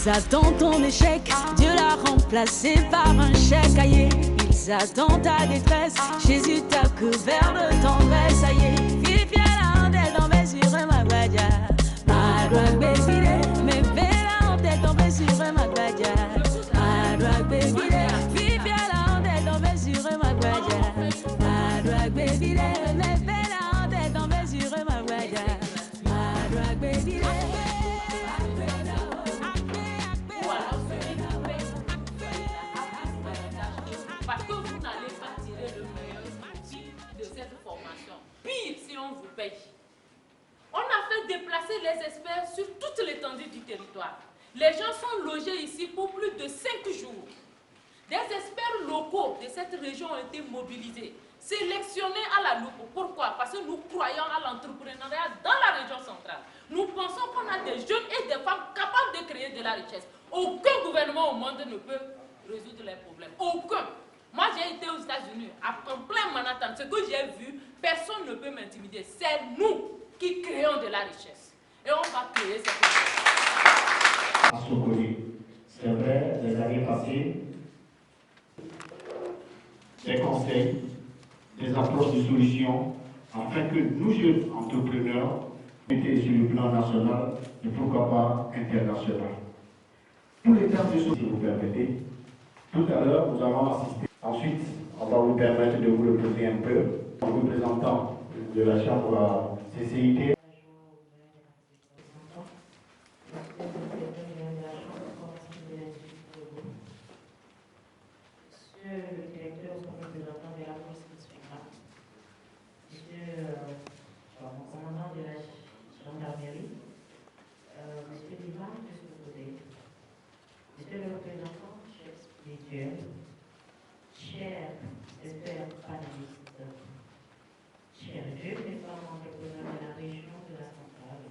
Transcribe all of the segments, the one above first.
Ils attendent ton échec, Dieu l'a remplacé par un chèque cahier. Ils attendent ta détresse, Jésus t'a couvert de tendresse. Ça y est, Philippe la tête tombée sur ma guadia. Ma drogue bébé, mais belle tête tombée sur ma guadia. Ma drogue bébé, Philippe la tête tombée sur ma guadia. Ma drogue bébé, mais belle tête tombée sur ma guadia. Ma drogue bébé. Parce que vous n'allez pas tirer le meilleur outil de cette formation. Pire si on vous paye. On a fait déplacer les experts sur toute l'étendue du territoire. Les gens sont logés ici pour plus de 5 jours. Des experts locaux de cette région ont été mobilisés, sélectionnés à la loupe. Pourquoi? Parce que nous croyons à l'entrepreneuriat dans la région centrale. Nous pensons qu'on a des jeunes et des femmes capables de créer de la richesse. Aucun gouvernement au monde ne peut résoudre les problèmes. Aucun. Moi, j'ai été aux États-Unis, en plein Manhattan. Ce que j'ai vu, personne ne peut m'intimider. C'est nous qui créons de la richesse. Et on va créer cette richesse. À Sokoli, c'est vrai, les années passées, des conseils, des approches de solutions, afin que nous, jeunes entrepreneurs, étions sur le plan national et pourquoi pas international. Tous les termes de choses, si vous permettez, tout à l'heure, nous allons assister. Ensuite, on va vous permettre de vous reposer un peu en représentant de la Chambre CCIT. Monsieur le directeur représentant de la police nationale, monsieur mon commandant de la gendarmerie, monsieur l'imam de ce côté, monsieur le représentant chef spirituel, chers experts panélistes, chers jeunes et femmes entrepreneurs de la région de la centrale,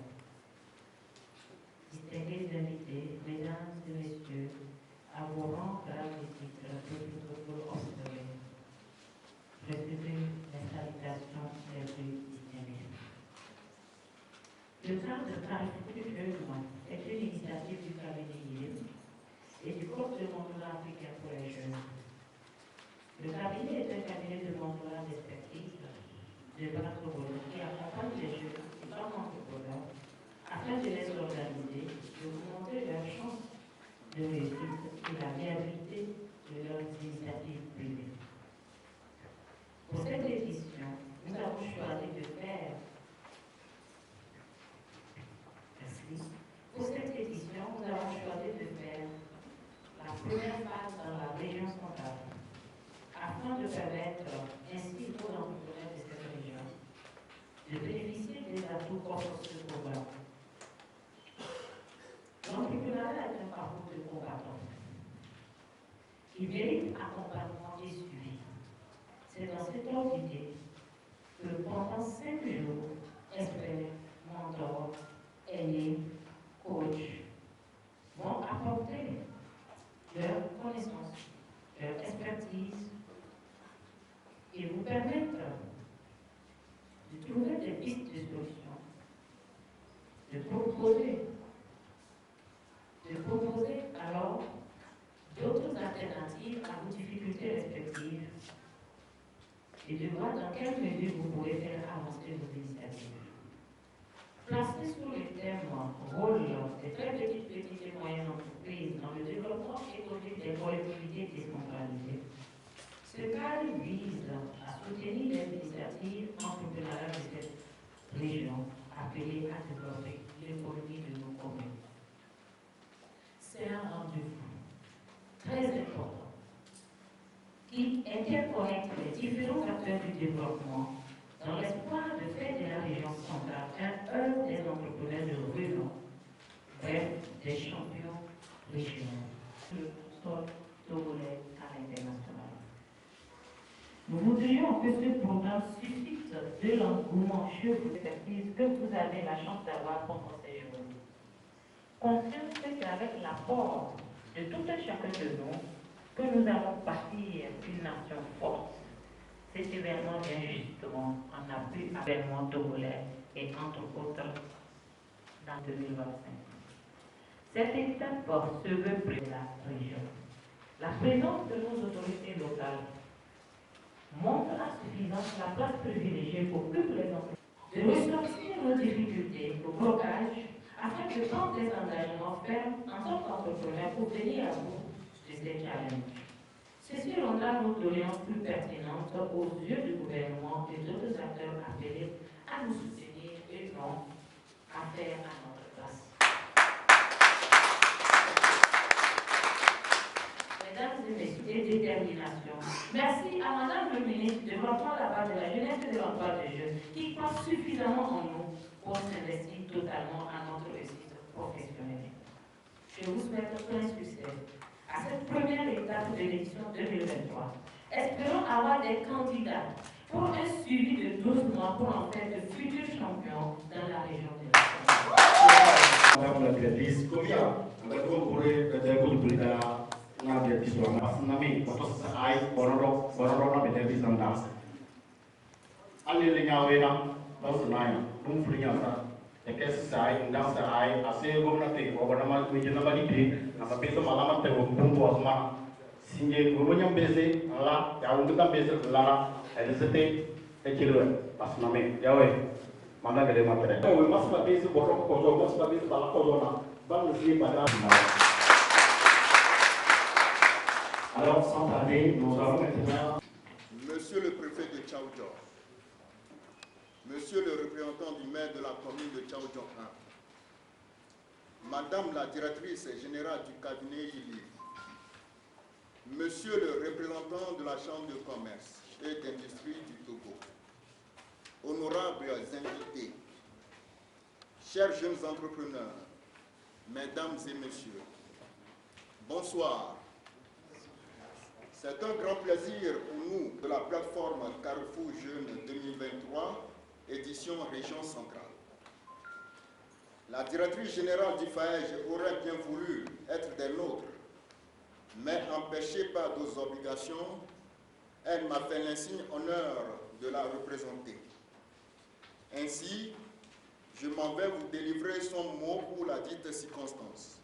distingués invités, mesdames et messieurs, à vos rangs, grâce et titres, que vous observez. Recevez les salutations des plus distingués. Le cadre Carrefour est une initiative du cabinet ILIM et du Corps de mentorat africain pour les jeunes. Le cabinet est un cabinet de mentorat d'expertise de l'anthropologie qui accompagne les jeunes et femmes entrepreneurs afin de les organiser, de vous montrer leurs chances de réussite et la viabilité de leurs initiatives privées. Pour cette édition, nous avons choisi de faire la première phase dans la région centrale, afin de permettre ainsi aux entrepreneurs de cette région de bénéficier des atouts qu'offre ce programme. L'entrepreneuriat est un parcours de combattant. Il mérite accompagnement et suivi. C'est dans cette ordre d'idée que pendant 5 jours, experts, mentors, aînés, coachs vont apporter leur connaissance, leur expertise et vous permettre de trouver des pistes de solutions, de proposer alors d'autres alternatives à vos difficultés respectives et de voir dans quelle mesure vous pourrez faire avancer vos initiatives. Placé sous le thème rôle des très petites et moyennes entreprises dans le développement économique des collectivités décentralisées, ce cadre vise à soutenir les initiatives entrepreneuriales de cette région appelées à développer l'économie de nos communes. C'est un rendez-vous très important qui interconnecte les différents acteurs du développement dans l'espoir de faire de la région centrale un des entrepreneurs de renom, bref, des champions régionaux, le sol togolais à l'international. Nous voudrions que ce programme suscite de l'engouement chez vos expertises que vous avez la chance d'avoir pendant ces journées. Conscience qu'avec l'apport de tout un chacun de nous, que nous allons bâtir une nation forte. Cet événement vient justement en appui à l'événement togolais et entre autres dans 2025. Cette étape se veut pour la région. La présence de nos autorités locales montre à suffisance la place privilégiée qu'occupent les entreprises de ressortir nos difficultés au blocage afin de prendre des engagements fermes en tant qu'entrepreneurs pour venir à bout de ces challenges. Ceci rendra nos doléances plus pertinentes aux yeux du gouvernement et d'autres acteurs appelés à nous soutenir et non à faire à notre place. Mesdames et messieurs, détermination. Merci à Madame le ministre du Développement de la base de la jeunesse et de l'emploi des jeunes qui croit suffisamment en nous pour s'investir totalement à notre réussite professionnelle. Je vous souhaite plein succès à cette première étape de l'édition 2023. Espérons avoir des candidats pour un suivi de 12 mois pour en faire de futurs champions dans la région de la Madame la directrice, combien vous pourrez na directrice wa nami wato sai bororo na directrice anda ali le nyawe na basu na dum frinya sa eke sai nda sai ase gomna te ko na ma ku jena bali te na ba beso malama te ko bum bo asma singe guru nyam bese ala ya undu tam bese la elisete e chilo basu nami yawe mana gede matre o mas ba bese bororo ko do mas ba bese bala ko do na ba mu si pada. Alors, sans tarder, nous allons maintenant... Monsieur le préfet de Tchaoudjon, Monsieur le représentant du maire de la commune de Tchaoudjon 1, Madame la directrice générale du cabinet ILI, Monsieur le représentant de la Chambre de commerce et d'industrie du Togo, honorables invités, chers jeunes entrepreneurs, Mesdames et Messieurs, bonsoir. C'est un grand plaisir pour nous de la plateforme Carrefour Jeunes 2023, édition Région Centrale. La directrice générale du FAEJ aurait bien voulu être des nôtres, mais empêchée par nos obligations, elle m'a fait l'insigne honneur de la représenter. Ainsi, je m'en vais vous délivrer son mot pour la dite circonstance.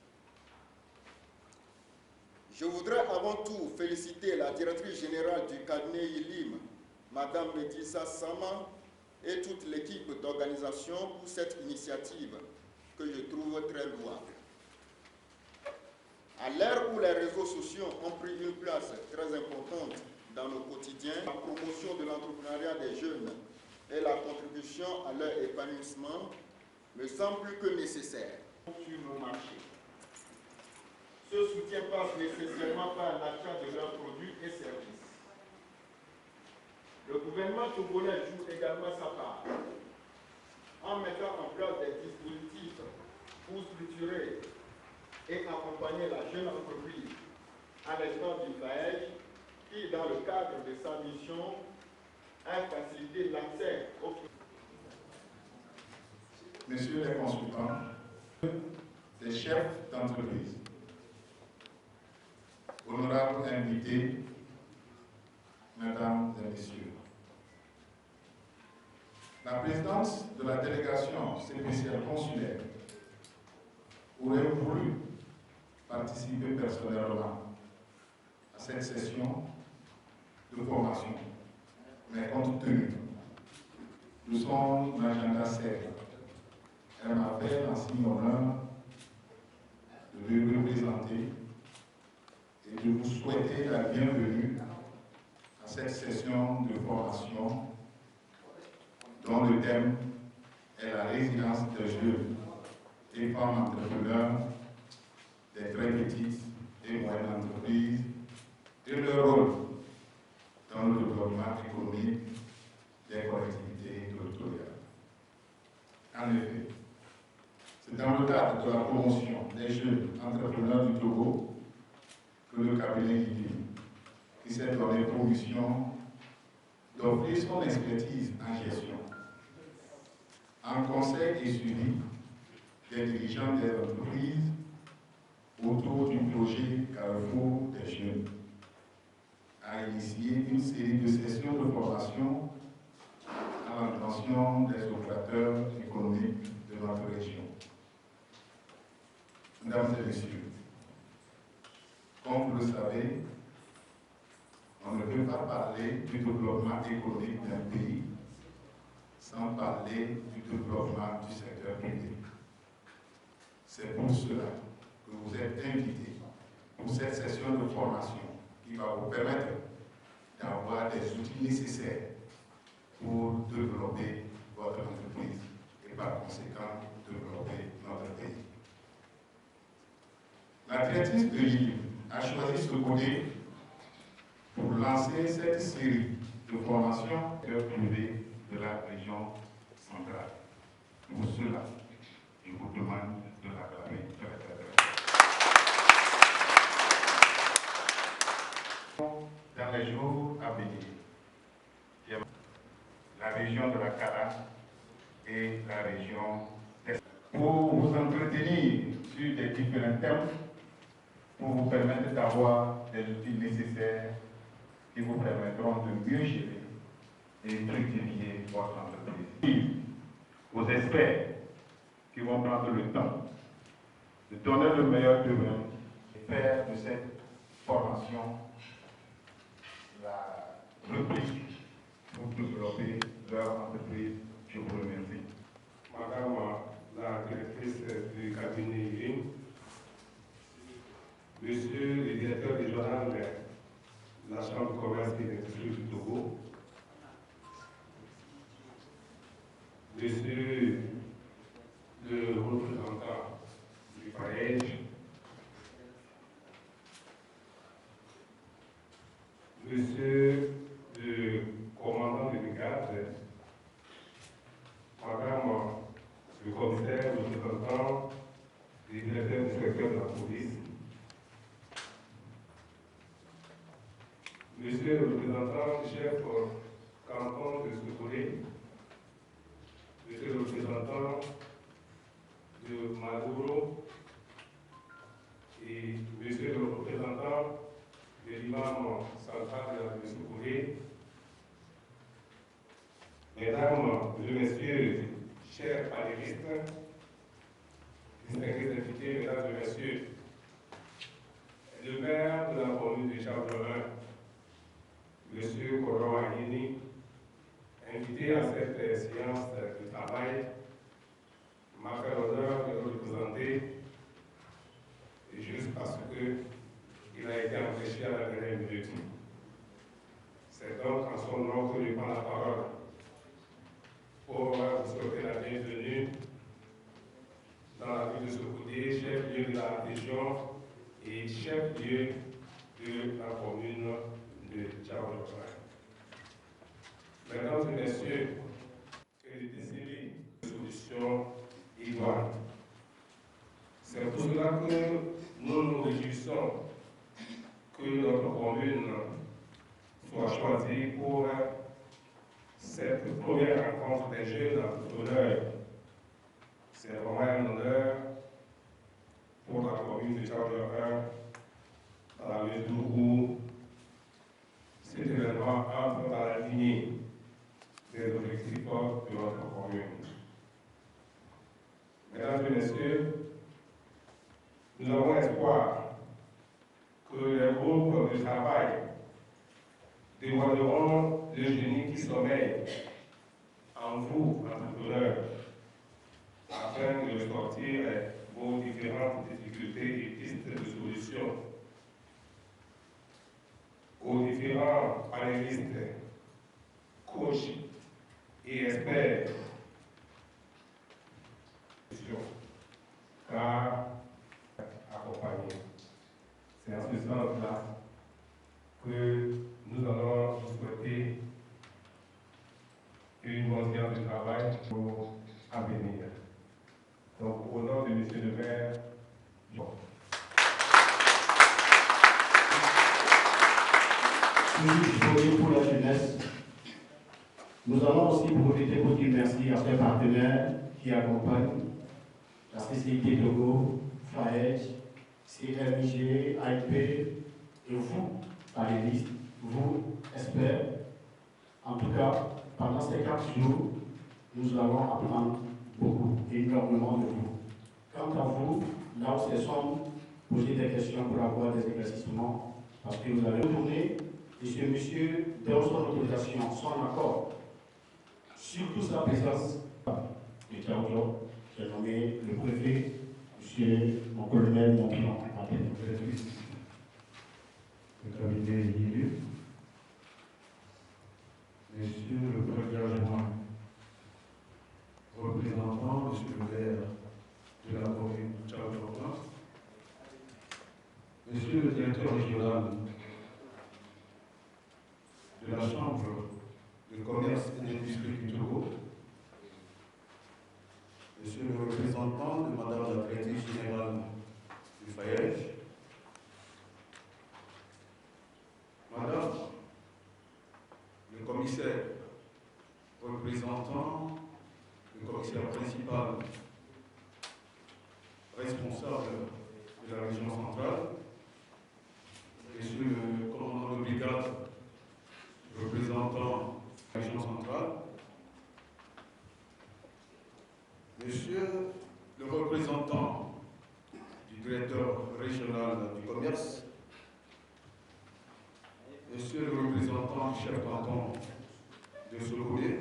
Je voudrais avant tout féliciter la directrice générale du cabinet ILIM, Madame Medissa Sama, et toute l'équipe d'organisation pour cette initiative que je trouve très louable. À l'ère où les réseaux sociaux ont pris une place très importante dans nos quotidiens, la promotion de l'entrepreneuriat des jeunes et la contribution à leur épanouissement me semble plus que nécessaire sur nos marchés. Ce soutien passe nécessairement par l'achat de leurs produits et services. Le gouvernement togolais joue également sa part en mettant en place des dispositifs pour structurer et accompagner la jeune entreprise à l'instar du FAEJ qui, dans le cadre de sa mission, a facilité l'accès aux... Messieurs les consultants, les chefs d'entreprise, honorables invités, mesdames et messieurs, la présidence de la délégation spéciale consulaire aurait voulu participer personnellement à cette session de formation, mais compte tenu de son agenda serré, elle m'a fait l'insigne honneur de le représenter et de vous souhaiter la bienvenue à cette session de formation dont le thème est la résilience des jeunes et femmes entrepreneurs des très petites et moyennes entreprises et leur rôle dans le développement économique des collectivités territoriales. En effet, c'est dans le cadre de la promotion des jeunes entrepreneurs du Togo que le cabinet ILI, qui s'est donné pour mission d'offrir son expertise en gestion, en conseil et suivi des dirigeants des entreprises autour du projet Carrefour des jeunes, a initié une série de sessions de formation à l'intention des opérateurs économiques de notre région. Mesdames et pas parler du développement économique d'un pays sans parler du développement du secteur privé. C'est pour cela que vous êtes invités pour cette session de formation qui va vous permettre d'avoir des outils nécessaires pour développer votre entreprise et par conséquent développer notre pays. La directrice de l'île a choisi ce côté pour lancer cette série de formations privées de la région centrale. Pour cela, je vous demande de l'acclamer très très très. Dans les jours à venir, la région de la Kara et la région d'Est. Pour vous entretenir sur des différents thèmes, pour vous permettre d'avoir des outils nécessaires qui vous permettront de mieux gérer et fructifier votre entreprise. Aux experts qui vont prendre le temps de donner le meilleur d'eux-mêmes et faire de cette formation la réplique pour développer leur entreprise. Je vous remercie. Madame la directrice du cabinet IRIM, Monsieur le directeur régional de la Chambre de commerce et d'industrie du Togo, Monsieur le représentant du FAEJ, Monsieur le commandant de brigade, Madame le commissaire représentant des directeurs du secteur de la police, Monsieur le représentant du chef canton de Sokolé, Monsieur le représentant de Maduro et Monsieur le représentant de l'imam central de Sokolé, Mesdames et Messieurs, chers panélistes, distingués invités, Mesdames et Messieurs, le maire de la commune de Charleroi, M. Koro Agnini, invité à cette séance de travail, m'a fait l'honneur de le représenter, et juste parce qu'il a été empêché à la dernière minute. C'est donc en son nom que je prends la parole pour vous souhaiter la bienvenue dans la ville de Sokoudé, chef-lieu de la région et chef-lieu de la commune de Charleroi. Mesdames et Messieurs, que les décennies de solutions idoines. C'est pour cela que nous nous réjouissons que notre commune soit choisie pour cette première rencontre des jeunes entrepreneurs. C'est vraiment un honneur pour la commune de Charleroi, dans la mesure où cet événement entre dans la lignée des objectifs de notre commune. Mesdames et Messieurs, nous avons espoir que les groupes de travail dévoileront le génie qui sommeille en vous, entrepreneurs, afin de sortir vos différentes difficultés et pistes de solutions. Aux différents panélistes, coachs et experts, car accompagner. C'est en ce sens-là que nous allons vous souhaiter une bonne séance de travail pour à venir. Donc, au nom de M. le maire, pour la jeunesse, nous allons aussi profiter pour dire merci à ces partenaires qui accompagnent la CCIT Togo, FAEJ, CRIG, AIP et vous, panélistes, vous, experts. En tout cas, pendant ces 4 jours, nous allons apprendre beaucoup et énormément de vous. Quant à vous, là où c'est sombre, posez des questions pour avoir des éclaircissements, parce que vous allez retourner et ce monsieur donne son autorisation, son accord, surtout sa présence de Tchaoudjo, j'ai nommé le préfet, monsieur mon colonel Montpion. Le cabinet élu, monsieur le premier adjoint, représentant, monsieur le maire de la commune de Tchaoudjo, monsieur le directeur régional de la Chambre de commerce et d'industrie du Togo, monsieur le représentant de madame la directrice générale du FAEJ, madame le commissaire représentant le commissaire principal responsable de la région centrale, monsieur le commandant de brigade représentant la région centrale, monsieur le représentant du directeur régional du commerce, monsieur le représentant du chef canton de Sokoudé,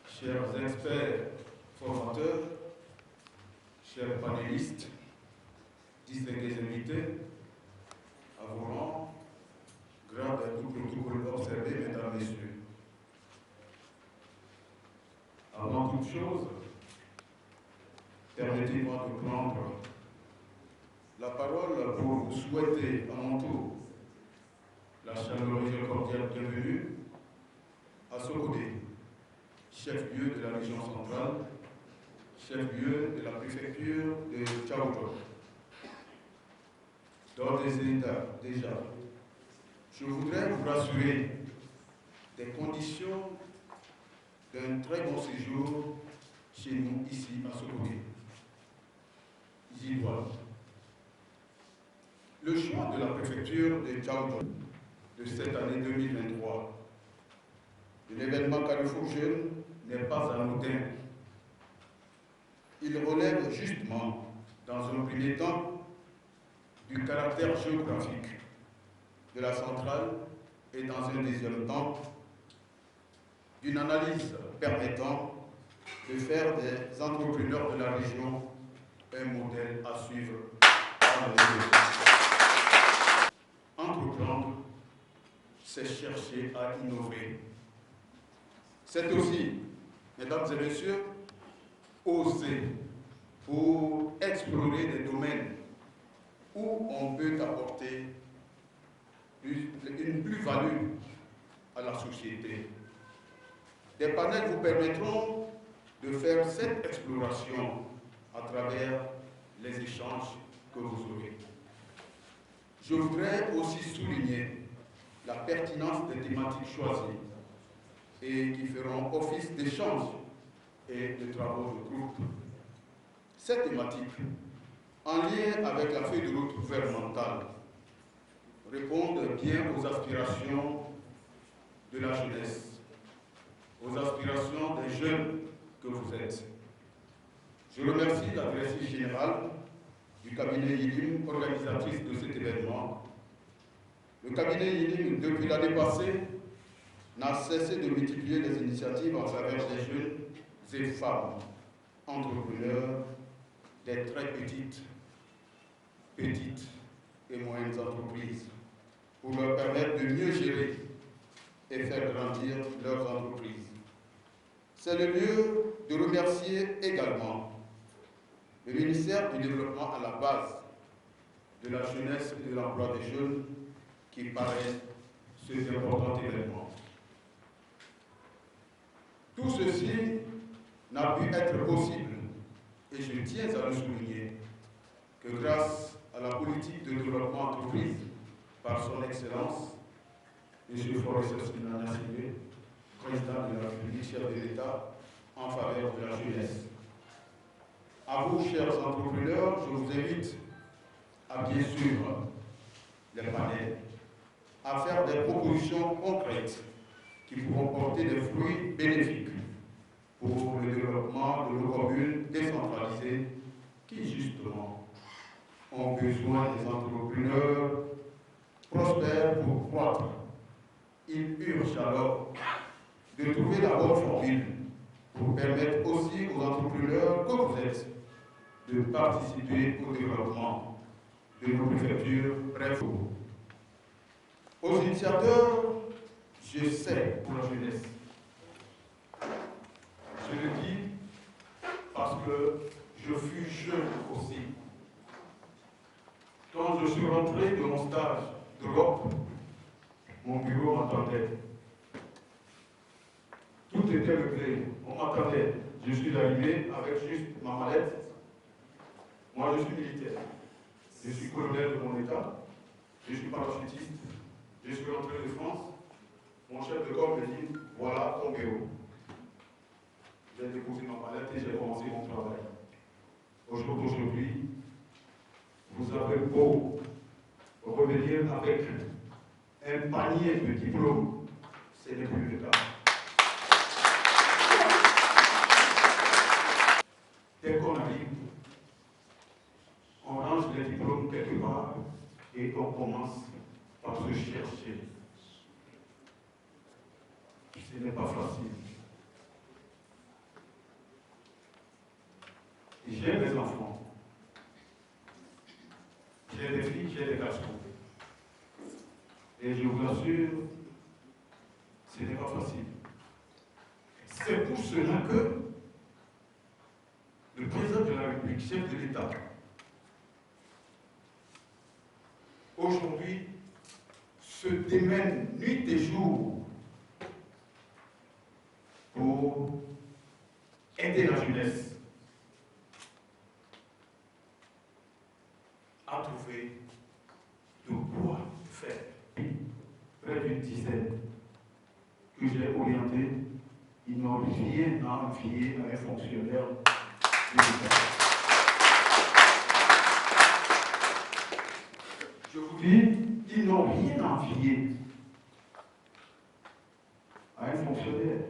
chers experts formateurs, chers panélistes, distingués invités, à vos rangs, grâce à tout protocole observé, mesdames, messieurs. Avant toute chose, permettez-moi de prendre la parole pour vous souhaiter à mon tour la chaleureuse et cordiale bienvenue à Sokoudé, chef-lieu de la région centrale, chef-lieu de la préfecture de Tchaoudjo. D'ores et déjà, je voudrais vous rassurer des conditions d'un très bon séjour chez nous, ici, à Sokoudé. J'y dois. Le choix de la préfecture de Tchaoudjo de cette année 2023, de l'événement Carrefour Jeune, n'est pas anodin. Il relève justement, dans un premier temps, du caractère géographique de la centrale et dans un deuxième temps, d'une analyse permettant de faire des entrepreneurs de la région un modèle à suivre par le entreprendre, c'est chercher à innover. C'est aussi, mesdames et messieurs, oser pour explorer des domaines où on peut apporter une plus-value à la société. Des panels vous permettront de faire cette exploration à travers les échanges que vous aurez. Je voudrais aussi souligner la pertinence des thématiques choisies et qui feront office d'échange et de travaux de groupe. Ces thématiques, en lien avec la feuille de route gouvernementale, répondent bien aux aspirations de la jeunesse, aux aspirations des jeunes que vous êtes. Je remercie la directrice générale du cabinet YILIM, organisatrice de cet événement. Le cabinet YILIM, depuis l'année passée, n'a cessé de multiplier les initiatives en faveur des jeunes et femmes entrepreneurs des très petites et moyennes entreprises pour leur permettre de mieux gérer et faire grandir leurs entreprises. C'est le lieu de remercier également le ministère du Développement à la base de la jeunesse et de l'emploi des jeunes qui paraît cet important événement. Tout ceci n'a pu être possible, et je tiens à le souligner, que grâce à la politique de développement entreprise par son Excellence, M. Forest Sinanasibe, président de la République, chef de l'État, en faveur de la jeunesse. À vous, chers entrepreneurs, je vous invite à bien suivre les panels, à faire des propositions concrètes qui pourront porter des fruits bénéfiques pour le développement de nos communes décentralisées qui, justement, ont besoin des entrepreneurs prospèrent pour croître. Il urge alors de trouver la bonne formule pour permettre aussi aux entrepreneurs que vous êtes de participer au développement de nos préfectures, bref. Aux initiateurs, je sais pour la jeunesse. Je le dis parce que je fus jeune aussi. Quand je suis rentré de mon stage d'Europe, mon bureau m'attendait. Tout était réglé, on m'attendait. Je suis arrivé avec juste ma mallette. Moi, je suis militaire. Je suis colonel de mon État. Je suis parachutiste. Je suis rentré de France. Mon chef de corps me dit, voilà ton bureau. J'ai déposé ma mallette et j'ai commencé mon travail. Aujourd'hui, vous avez beau revenir avec un panier de diplômes, ce n'est plus le cas. Dès qu'on arrive, on range les diplômes quelque part et on commence par se chercher. Ce n'est pas facile. J'ai des enfants. J'ai des filles, j'ai des garçons. Et je vous assure, ce n'est pas facile. C'est pour cela que le président de la République, chef de l'État, aujourd'hui, se démène nuit et jour pour aider la jeunesse à trouver de quoi faire. Près d'une dizaine que j'ai orienté, ils n'ont rien à envier à un fonctionnaire de l'État. Je vous dis, ils n'ont rien à envier à un fonctionnaire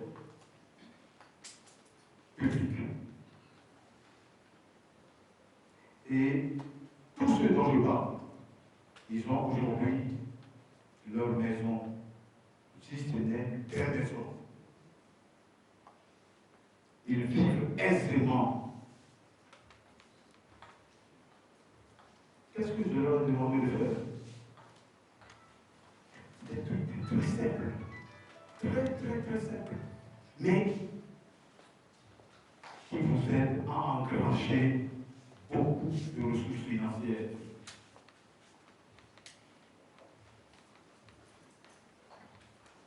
public. Et tous ceux dont je parle, ils ont aujourd'hui leur maison, si ce n'est leur maison. Ils vivent aisément. Qu'est-ce que je leur ai demandé de faire? Des trucs très simples. Très simples. Mais qui vous aident à enclencher beaucoup de ressources financières.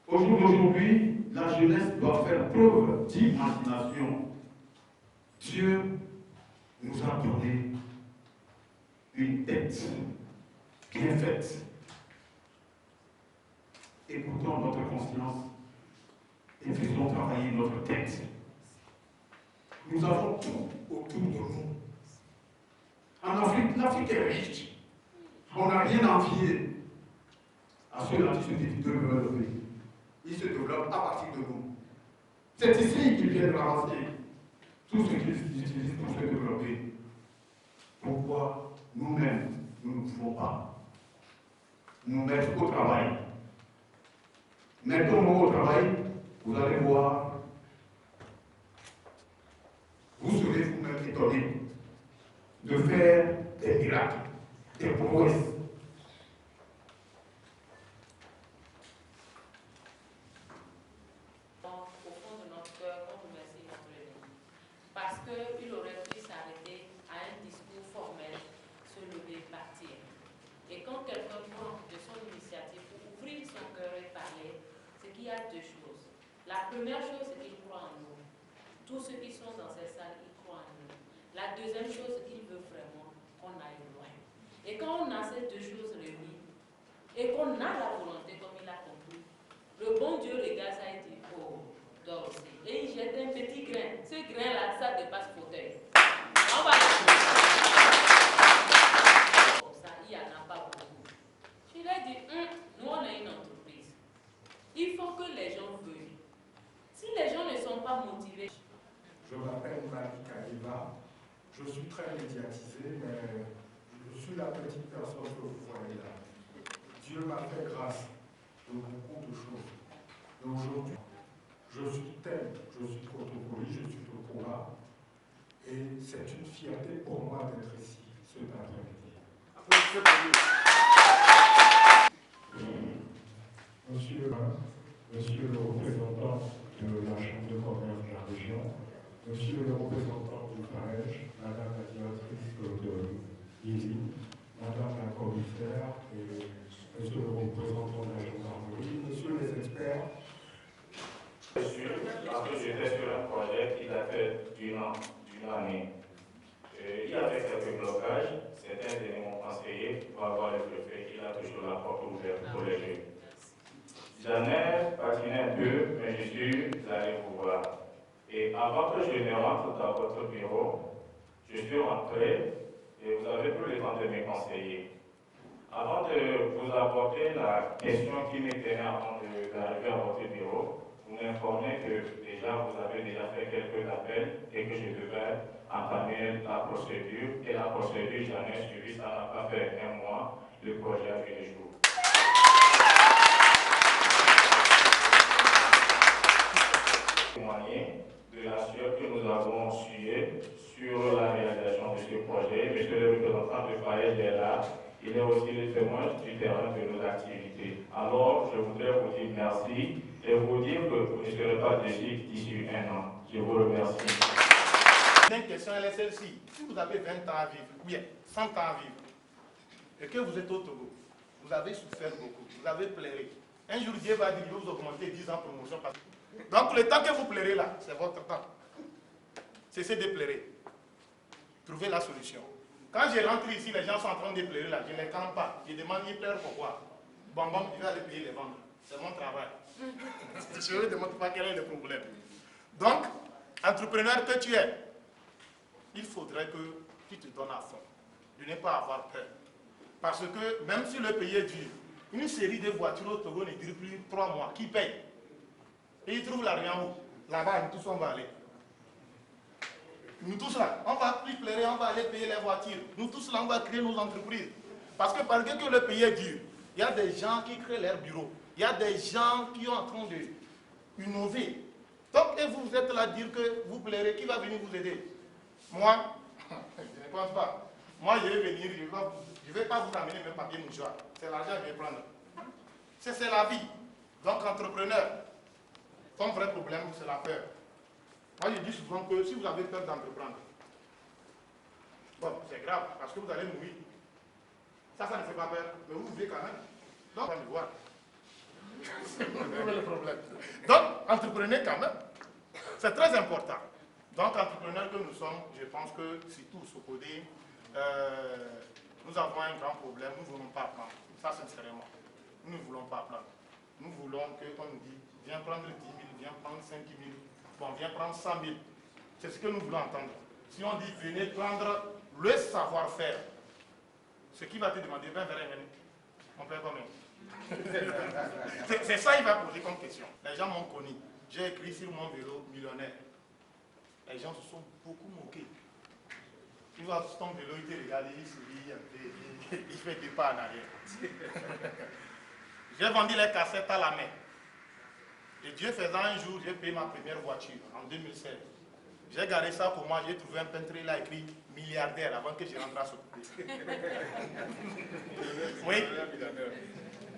Au jour d'aujourd'hui, la jeunesse doit faire preuve d'imagination. Dieu nous a donné une tête bien faite. Écoutons notre conscience et faisons travailler notre tête. Nous avons tout autour de nous. En Afrique, l'Afrique est riche. On n'a rien à envier à ceux-là qui se développent. Ils se développent à partir de nous. C'est ici qu'ils viennent ramasser tout ce qu'ils utilisent pour se développer. Pourquoi nous-mêmes, nous ne pouvons pas nous mettre au travail? Mettons-nous au travail, vous allez voir, vous serez vous-même étonnés de faire des miracles, des prouesses. Au fond de notre cœur, on remercie notre Dieu. Parce qu'il aurait pu s'arrêter à un discours formel, se lever, partir. Et quand quelqu'un prend de son initiative pour ouvrir son cœur et parler, c'est qu'il y a deux choses. La première chose, c'est qu'il croit en nous. Tous ceux qui sont dans cette salle, ils croient en nous. La deuxième chose, c'est qu'il veut vraiment qu'on aille loin. Et quand on a ces deux choses réunies, et qu'on a la volonté, comme il a compris, le bon Dieu regarde ça et dit, oh, dors aussi. Et il jette un petit grain. Ce grain-là, ça dépasse le fauteuil. On va comme ça, il n'y en a pas beaucoup. Je lui ai dit, nous on est une entreprise. Il faut que les gens veuillent. Si les gens ne sont pas motivés. Je m'appelle Malik Kaliba. Je suis très médiatisé, mais je suis la petite personne que vous voyez là. Dieu m'a fait grâce de beaucoup de choses. Et aujourd'hui, je suis tel, je suis protocole, je suis protocole. Et c'est une fierté pour moi d'être ici cet après-midi. Monsieur le représentant de la Chambre de commerce de la région, Monsieur le représentant du FAEJ, Madame la directrice de l'ISI, Madame la commissaire et Monsieur le représentant de la gendarmerie, Monsieur les experts. Parce que j'étais sur un projet qui datait d'une année. Il y avait quelques blocages. Certains de mon conseiller va voir le préfet, il a toujours la porte ouverte pour les jeunes. J'en ai patiné un peu, mais je suis allé vous voir. Et avant que je ne rentre dans votre bureau, je suis rentré et vous avez pris le temps de me conseiller. Avant de vous apporter la question qui me tenait avant d'arriver à votre bureau, vous m'informez que déjà vous avez déjà fait quelques appels et que je devais entamer la procédure. Et la procédure, j'en ai suivi, ça n'a pas fait un mois, le projet a vu le jour. Témoigner de la sueur que nous avons suée sur la réalisation de ce projet. Monsieur le représentant de FAEJ est là. Il est aussi le témoin du terrain de nos activités. Alors, je voudrais vous dire merci et vous dire que vous ne serez pas déçus d'ici un an. Je vous remercie. La question elle est celle-ci. Si vous avez 20 ans à vivre, ou bien 100 ans à vivre, et que vous êtes au Togo, vous avez souffert beaucoup, vous avez pleuré. Un jour, Dieu va dire, il va vous augmenter 10 ans de promotion. Donc, le temps que vous pleurez là, c'est votre temps. Cessez de pleurer. Trouvez la solution. Quand je rentre ici, les gens sont en train de pleurer là, je ne les calme pas. Je demande, ils pleurent pourquoi? Bon, je vais aller payer les ventes. C'est mon travail. Je ne demande pas quel est le problème. Donc, entrepreneur que tu es, il faudrait que tu te donnes à fond. De ne pas avoir peur. Parce que même si le pays est dur, une série de voitures au Togo ne dure plus 3 mois. Qui paye? Et ils trouvent l'argent où? Là-bas, nous tous on va aller. Nous tous là, on va plus pleurer, on va aller payer les voitures. Nous tous là, on va créer nos entreprises. Parce que malgré que le pays est dur, il y a des gens qui créent leurs bureaux. Il y a des gens qui sont en train d'innover. Donc, et vous êtes là à dire que vous pleurez, qui va venir vous aider? Moi, je ne pense pas. Moi, je vais venir, je ne vais pas vous amener mes papiers mouchoirs. C'est l'argent que je vais prendre. C'est la vie. Donc, entrepreneur, ton vrai problème, c'est la peur. Moi, je dis souvent que si vous avez peur d'entreprendre, bon, c'est grave, parce que vous allez mourir. Ça ne fait pas peur, mais vous vivez quand même. Donc, on va me voir. C'est le problème. Donc, entreprenez quand même. C'est très important. Donc, entrepreneurs que nous sommes, je pense que si tous au côté, nous avons un grand problème, nous ne voulons pas apprendre. Ça, sincèrement. Nous ne voulons pas apprendre. Nous voulons qu'on nous dise, viens prendre 10 000, viens prendre 5 000. Bon, viens prendre 100 000. C'est ce que nous voulons entendre. Si on dit, venez prendre le savoir-faire, ce qui va te demander 20 verres, on paie combien? C'est ça qu'il va poser comme question. Les gens m'ont connu. J'ai écrit sur mon vélo millionnaire. Les gens se sont beaucoup moqués. Il va sur ton vélo, il te regarde, il sourit un peu, il fait des pas en arrière. J'ai vendu les cassettes à la main. Et Dieu faisant, un jour, j'ai payé ma première voiture, en 2016. J'ai gardé ça pour moi, j'ai trouvé un peintre, il a écrit milliardaire avant que je rentre à ce côté. Oui,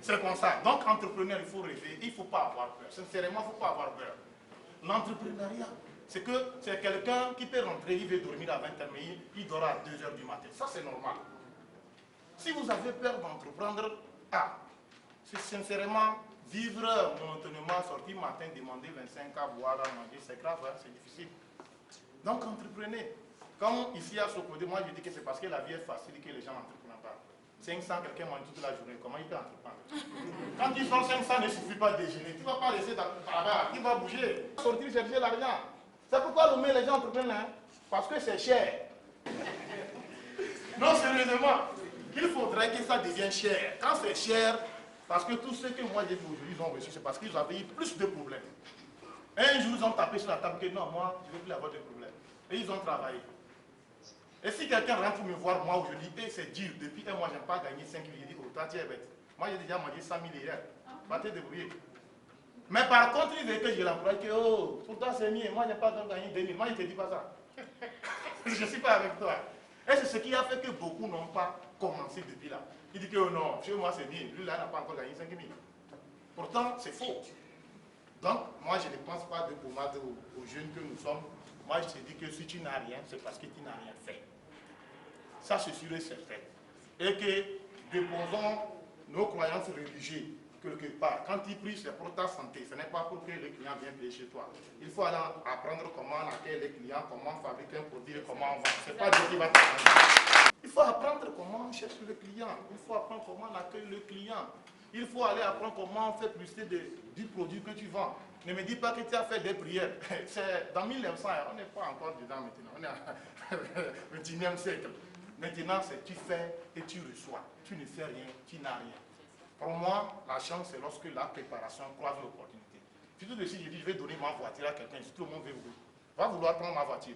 c'est comme ça. Donc, entrepreneur, il faut rêver, il ne faut pas avoir peur. Sincèrement, il ne faut pas avoir peur. L'entrepreneuriat, c'est que c'est quelqu'un qui peut rentrer, il veut dormir à 20h, mais il dort à 2h du matin. Ça, c'est normal. Si vous avez peur d'entreprendre, c'est sincèrement vivre monotonement, sortir matin, demander 25 à boire, à manger, c'est grave, hein, c'est difficile. Donc, entreprenez. Comme ici à Sokodé, moi je dis que c'est parce que la vie est facile que les gens n'entreprennent pas. 500, quelqu'un mange toute la journée, comment il peut entreprendre? Quand ils sont 500, ne suffit pas de déjeuner. Tu ne vas pas laisser là-bas, tu vas bouger, sortir chercher l'argent. C'est pourquoi les gens entreprennent, hein? Parce que c'est cher. Non, sérieusement, il faudrait que ça devienne cher. Quand c'est cher, parce que tout ce que moi j'ai dit aujourd'hui, ils ont reçu, c'est parce qu'ils avaient eu plus de problèmes. Un jour, ils ont tapé sur la table que non, moi, je ne veux plus avoir de problème. Et ils ont travaillé. Et si quelqu'un rentre pour me voir, moi, aujourd'hui, et c'est dur, depuis un mois, je n'ai pas gagné 5 000, je dis, oh, toi, tu es bête. Moi, j'ai déjà mangé 100 000 hier. Va te débrouiller. Mais par contre, il veut que je l'emploie, que oh, pour toi c'est mieux, moi je n'ai pas gagné 2000. Moi, je ne te dis pas ça. Je ne suis pas avec toi. Et c'est ce qui a fait que beaucoup n'ont pas commencé depuis là. Il dit que oh non, chez moi c'est mieux. Lui là n'a pas encore gagné 5 000. Pourtant, c'est faux. Donc, moi, je ne pense pas de pommade aux jeunes que nous sommes. Moi, je te dis que si tu n'as rien, c'est parce que tu n'as rien fait. Ça, c'est sûr et certain. Et que déposons nos croyances religieuses quelque part. Quand tu pries, c'est pour ta santé. Ce n'est pas pour que le client vienne payer chez toi. Il faut aller apprendre comment accueillir les clients, comment fabriquer un produit et comment on vend. Ce n'est pas Dieu qui va t'apprendre. Il faut apprendre comment on cherche le client. Il faut apprendre comment on accueille le client. Il faut aller apprendre comment on fait plus du produit que tu vends. Ne me dis pas que tu as fait des prières. C'est dans 1900, on n'est pas encore dedans maintenant. On est au 21e siècle. Maintenant, c'est tu fais et tu reçois. Tu ne fais rien, tu n'as rien. Pour moi, la chance, c'est lorsque la préparation croise l'opportunité. Si tout de suite, je dis, je vais donner ma voiture à quelqu'un, si tout le monde va vouloir prendre ma voiture.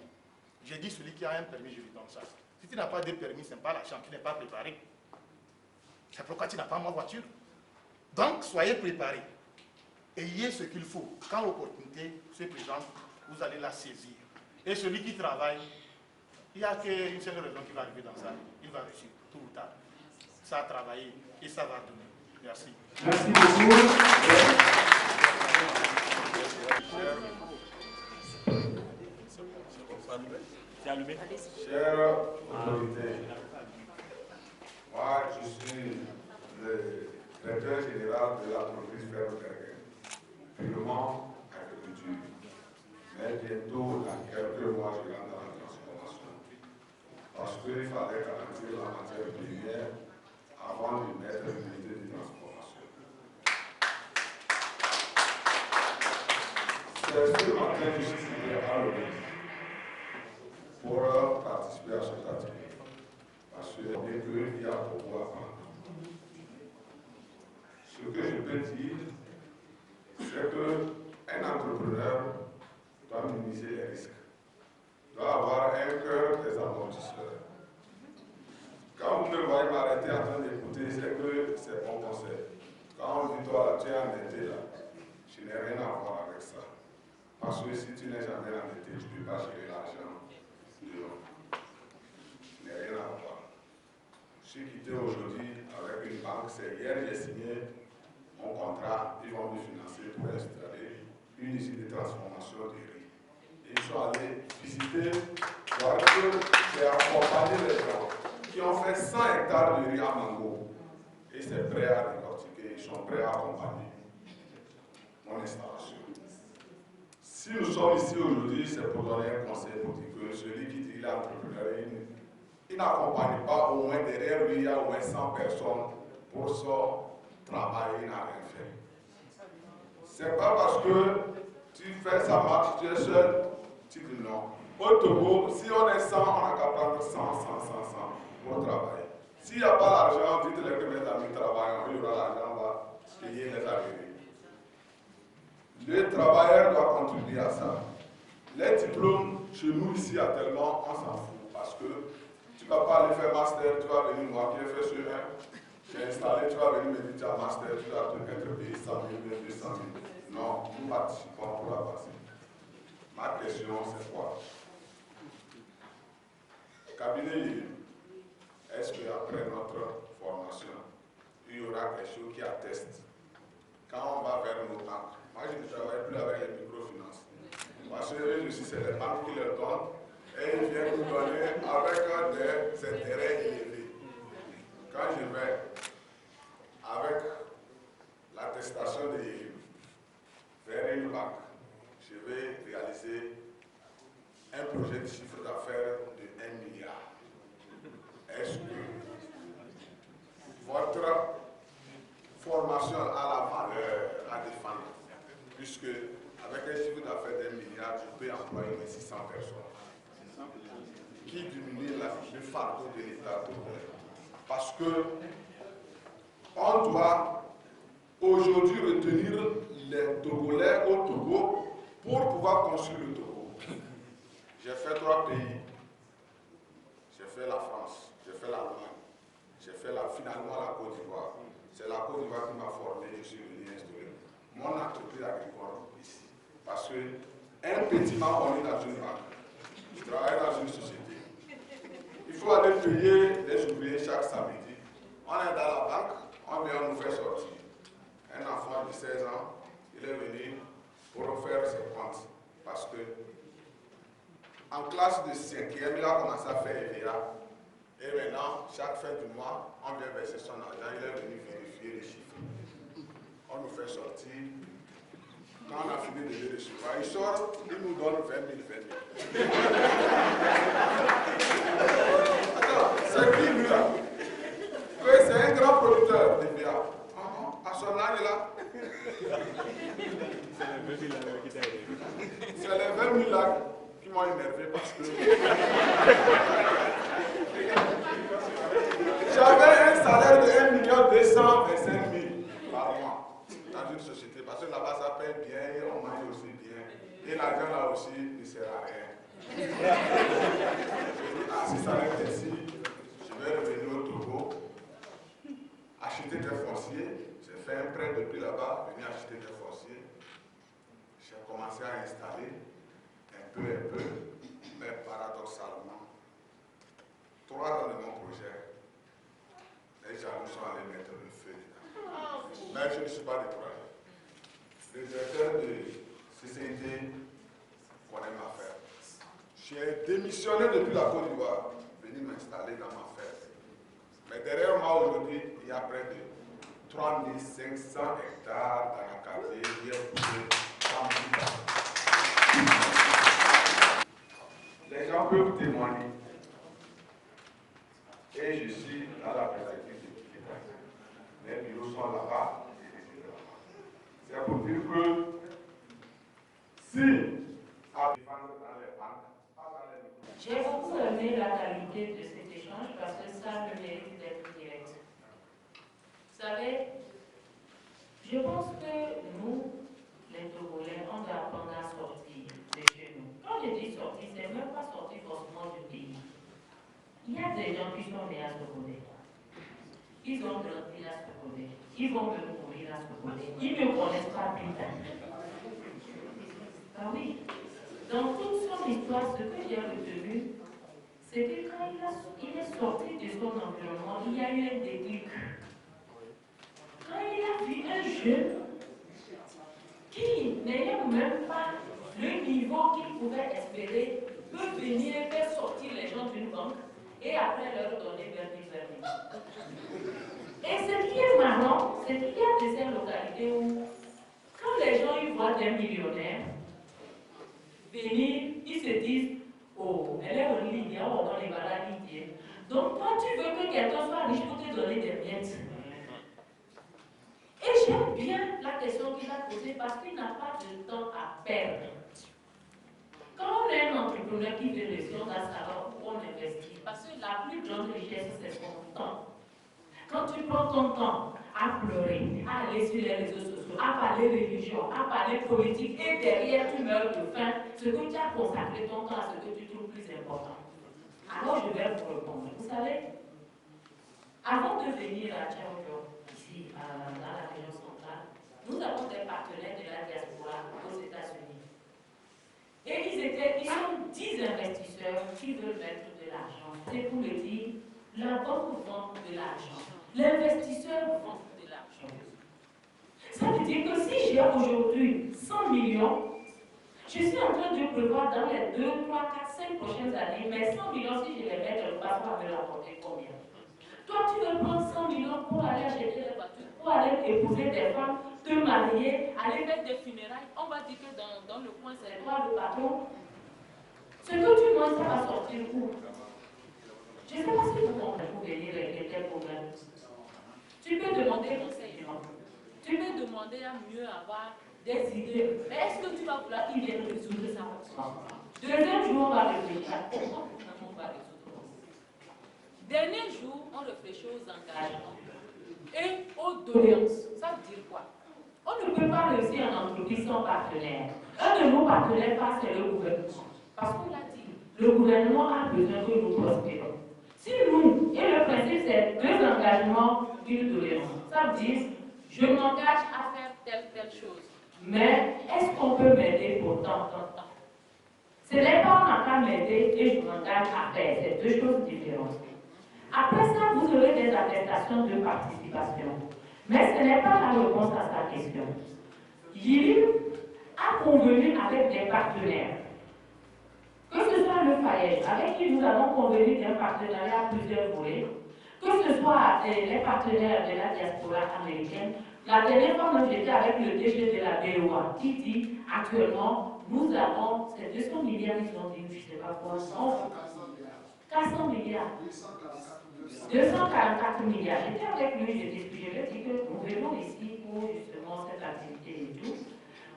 J'ai dit, celui qui a un permis, je lui donne ça. Si tu n'as pas de permis, ce n'est pas la chance, tu n'es pas préparé. C'est pourquoi tu n'as pas ma voiture. Donc, soyez préparés. Ayez ce qu'il faut. Quand l'opportunité se présente, vous allez la saisir. Et celui qui travaille, il n'y a qu'une seule raison qui va arriver dans ça. Il va réussir, tôt ou tard. Ça a travaillé et ça va donner. Merci. Merci beaucoup. C'est allumé. Chers autorités, moi je suis le directeur général de l'entreprise Ferroberger, purement agriculture. Mais bientôt, dans quelques mois, je rentre dans la transformation. Parce qu'il fallait garantir la matière première avant de mettre l'unité de transformation. C'est ce matin que je suis cité à l'ONU pour participer à cet atelier. Parce qu'il y a beaucoup à apprendre. Ce que je peux dire, c'est qu'un entrepreneur doit minimiser les risques, doit avoir un cœur des amortisseurs. Quand vous me voyez m'arrêter en train d'écouter, c'est que c'est bon conseil. Quand on dit toi là, tu es endetté là, je n'ai rien à voir avec ça. Parce que si tu n'es jamais endetté, tu ne peux pas gérer l'argent de l'homme. Je n'ai rien à voir. Je suis quitté aujourd'hui avec une banque, c'est hier j'ai signé mon contrat, ils vont me financer pour installer une usine de transformation de riz. Et ils sont allés visiter, voir que j'ai accompagné les gens qui ont fait 100 hectares de riz à mango. Et c'est prêt à décortiquer, ils sont prêts à accompagner mon installation. Si nous sommes ici aujourd'hui, c'est pour donner un conseil pour dire que celui qui dit l'entrepreneur, il n'accompagne pas au moins derrière lui, il y a au moins 100 personnes pour son travail, il n'a rien fait. C'est pas parce que tu fais sa marche, tu es seul, tu dis non. Au Togo, si on est 100, on n'a qu'à prendre 100 pour travailler. S'il n'y a pas l'argent, dites-les que mes amis travaillent, il y aura l'argent, on va payer les arrivées. Le travailleur doit contribuer à ça. Les diplômes, chez nous ici, actuellement, on s'en fout. Parce que tu ne vas pas aller faire master, tu vas venir, moi qui ai fait ce 1, j'ai installé, tu vas venir me dire, tu as master, tu vas être payé 100 000, 200 000. Non, nous participons pour avancer. Ma question, c'est quoi? Cabinet, est-ce qu'après notre formation, il y aura quelque chose qui atteste? Quand on va vers nos banques, moi je ne travaille plus avec les microfinances. Parce que je suis c'est les banques qui leur donnent et ils viennent nous donner avec des intérêts élevés. Quand je vais avec l'attestation vers une banque, je vais réaliser un projet de chiffre d'affaires de 1 milliard. Est-ce que votre formation a la valeur à défendre? Puisque avec un chiffre d'affaires d'1 milliard, je peux employer 600 personnes. Qui diminue le fardeau de l'État. Parce que on doit aujourd'hui retenir les Togolais au Togo pour pouvoir construire le Togo. J'ai fait 3 pays. J'ai fait la France, j'ai fait l'Allemagne, j'ai fait finalement la Côte d'Ivoire. c'est la Côte d'Ivoire qui m'a formé, je suis venu instaurer mon entreprise agricole ici. Parce qu'un petit m'a formé dans une banque. Je travaille dans une société. Il faut aller payer les ouvriers chaque samedi. On est dans la banque, on vient nous faire sortir. Un enfant de 16 ans, il est venu pour faire ses comptes. Parce que en classe de 5e, il a commencé à faire EVA. Et maintenant, chaque fin du mois, on vient verser son argent. Il est venu vérifier les chiffres. On nous fait sortir. Quand on a fini de lever les chiffres, il sort, il nous donne 20 000, 20 000. Attends, c'est qui lui là? Oui, c'est un grand producteur de BA. À son âge là. C'est les 20 000 là qui m'ont énervé parce que j'avais un salaire de 1,225 000 par mois dans une société parce que là-bas ça paye bien et on mange aussi bien. Et l'argent là aussi ne sert à rien. Je dis, ah, si ça reste ici, je vais revenir au Togo, acheter des fonciers. J'ai fait un prêt depuis là-bas, venir acheter des fonciers. J'ai commencé à installer un peu, mais paradoxalement, 3 ans de mon projet, les jaloux sont allés mettre le feu dedans. Mais je ne suis pas découragé. Le directeur de CCID connaît ma ferme. J'ai démissionné depuis la Côte d'Ivoire, venu m'installer dans ma ferme. Mais derrière moi aujourd'hui, il y a près de 3500 hectares dans la quartier, il y a poussé 100 000. Les gens peuvent témoigner. Et je suis dans la perspective de l'État. Les bureaux sont là-bas et les bureaux là-bas. C'est pour dire que si à défendre dans les banques, j'ai beaucoup aimé la qualité de cet échange parce que ça me mérite d'être direct. Vous savez, je pense que nous, les Togolais, on doit apprendre à sortir de chez nous. Quand je dis sortir, c'est même pas sortir forcément du pays. Il y a des gens qui sont nés à se connaître. Ils ont grandi à se connaître. Ils vont me mourir à se connaître. Ils ne me connaissent pas plus tard. Ah oui. Dans toute son histoire, ce que j'ai retenu, c'est que quand il est sorti de son environnement, il y a eu un déclic. Quand il a vu un jeune qui n'ayant même pas le niveau qu'il pouvait espérer, peut venir et faire sortir les gens d'une banque et après leur donner 20 000. Et ce qui est marrant, c'est qu'il y a de ces localités où, quand les gens y voient des millionnaires venir, ils se disent, oh, elle est en ligne, on va dans les balades. Donc toi, tu veux que quelqu'un soit riche pour te donner des miettes. Et j'aime bien la question qu'il a posée parce qu'il n'a pas de temps à perdre. Quand on est un entrepreneur qui veut réussir, on doit savoir où on investit. Parce que la plus grande richesse, c'est son temps. Quand tu prends ton temps à pleurer, à aller sur les réseaux sociaux, à parler religion, à parler politique, et derrière tu meurs de faim, ce que tu as consacré ton temps à ce que tu trouves plus important. Alors je vais vous répondre. Vous savez, avant de venir à Tchaoudjo, ici, dans la région centrale, nous avons des partenaires de la diaspora aux États-Unis. Et ils sont 10 investisseurs qui veulent mettre de l'argent. C'est pour le dire, la banque vend de l'argent. L'investisseur vend de l'argent. Ça veut dire que si j'ai aujourd'hui 100 millions, je suis en train de prévoir dans les 2, 3, 4, 5 prochaines années, mais 100 millions, si je les mets dans le passeport, me rapporter combien? Toi, tu veux prendre 100 millions pour aller acheter des voitures, pour aller épouser des femmes, te marier, aller mettre des funérailles. On va dire que dans le coin, c'est toi le patron. Ce que tu manges, ça va sortir où? Je ne sais pas si vous comprenez pour venir régler tes problèmes. Tu peux demander renseignement. Tu peux demander à mieux avoir des idées. Mais est-ce que tu vas vouloir qu'il vienne résoudre ça? Deuxième jour, on va réfléchir à comment on va résoudre. Dernier jour, on réfléchit aux engagements et aux doléances. Ça veut dire quoi? On ne peut pas réussir en entreprise sans partenaire. Un de nos partenaires, c'est le gouvernement. Parce qu'on l'a dit, le gouvernement a besoin que nous prospérons. Si nous, et le principe c'est 2 engagements, 1 doléance. Ça veut dire, Je m'engage à faire telle chose. mais est-ce qu'on peut m'aider pour tant? Ce n'est pas on n'a qu'à m'aider et je m'engage à faire. C'est deux choses différentes. Après ça, vous aurez des attestations de participation. Mais ce n'est pas la réponse à sa question. Yili a convenu avec des partenaires, que ce soit le FAEJ, avec qui nous avons convenu d'un partenariat à plusieurs volets, que ce soit les partenaires de la diaspora américaine. La dernière fois, moi j'étais avec le DG de la BOA qui dit actuellement, nous avons ces 200 milliards, ils ont dit, je ne sais pas quoi, 400 milliards. 244 milliards. J'étais avec lui, je lui ai dit que nous venons ici pour justement cette activité et tout.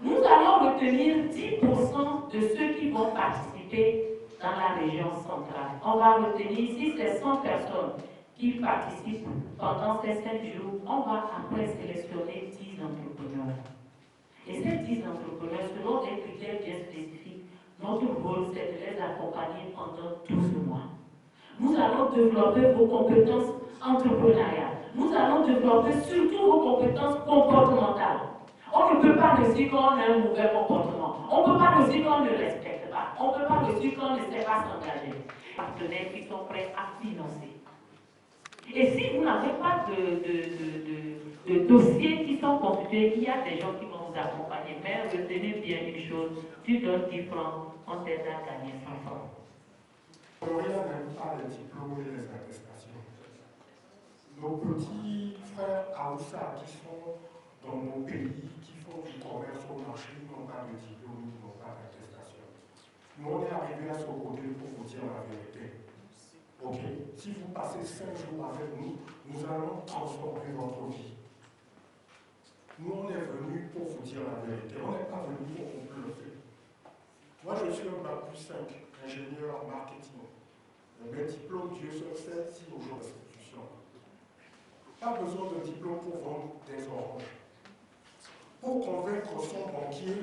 Nous allons retenir 10% de ceux qui vont participer dans la région centrale. On va retenir, si c'est 100 personnes qui participent pendant ces 5 jours, on va après sélectionner 10 entrepreneurs. Et ces 10 entrepreneurs, selon des critères bien spécifiques, notre rôle, c'est de les accompagner pendant 12 mois. Nous allons développer vos compétences entrepreneuriales. Nous allons développer surtout vos compétences comportementales. On ne peut pas le dire qu'on a un mauvais comportement. On ne peut pas le dire qu'on ne respecte pas. On ne peut pas le dire qu'on ne sait pas s'engager. Partenaires qui sont prêts à financer. Et si vous n'avez pas de dossiers qui sont constitués, il y a des gens qui vont vous accompagner. Mais retenez bien une chose, tu donnes 10 francs, on t'aide à gagner 100 francs. Rien n'aime pas les diplômes et les attestations. Nos petits frères Aoussa qui sont dans nos pays, qui font du commerce au marché, n'ont pas de diplôme, n'ont pas d'attestation. Nous, on est arrivé à ce côté pour vous dire la vérité. Ok, si vous passez 5 jours avec nous, nous allons transformer votre vie. Nous, on est venus pour vous dire la vérité. On n'est pas venus pour vous bluffer. Moi, je suis un bac plus 5, ingénieur en marketing. Mes diplômes, Dieu seul sait si aujourd'hui l'institution. Pas besoin de diplôme pour vendre des oranges. Pour convaincre son banquier,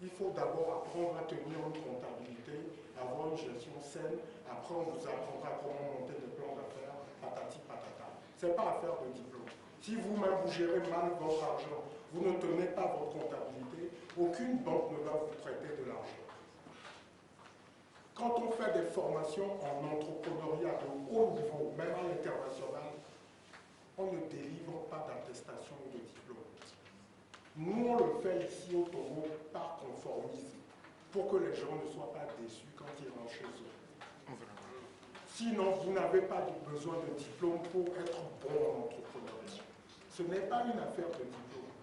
il faut d'abord apprendre à tenir une comptabilité, avoir une gestion saine. Après, on vous apprendra comment monter des plans d'affaires, patati patata. Ce n'est pas affaire de diplôme. Si vous-même vous gérez mal votre argent, vous ne tenez pas votre comptabilité, aucune banque ne va vous prêter de l'argent. Quand on fait des formations en entrepreneuriat de haut niveau, même à l'international, on ne délivre pas d'attestation ou de diplôme. Nous, on le fait ici au Togo par conformisme, pour que les gens ne soient pas déçus quand ils rentrent chez eux. Sinon, vous n'avez pas besoin de diplôme pour être bon en entrepreneuriat. Ce n'est pas une affaire de diplôme,